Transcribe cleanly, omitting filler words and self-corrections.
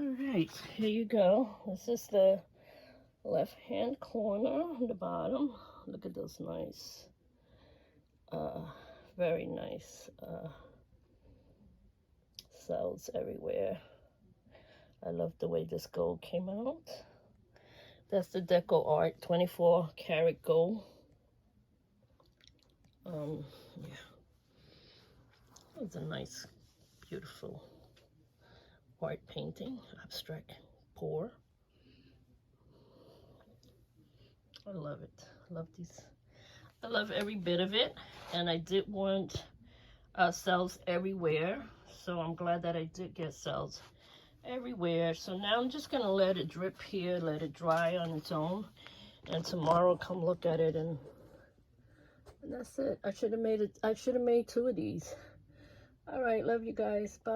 Alright, here you go. This is the left hand corner on the bottom. Look at those nice, very nice cells everywhere. I love the way this gold came out. That's the Deco Art 24 karat gold. Yeah, it's a nice, beautiful art painting, abstract pour. I love it. I love these. I love every bit of it, and I did want cells everywhere, so I'm glad that I did get cells everywhere. So now I'm just gonna let it drip here, let it dry on its own, and tomorrow come look at it, and that's it. I should have made 2 of these. All right, love you guys. Bye.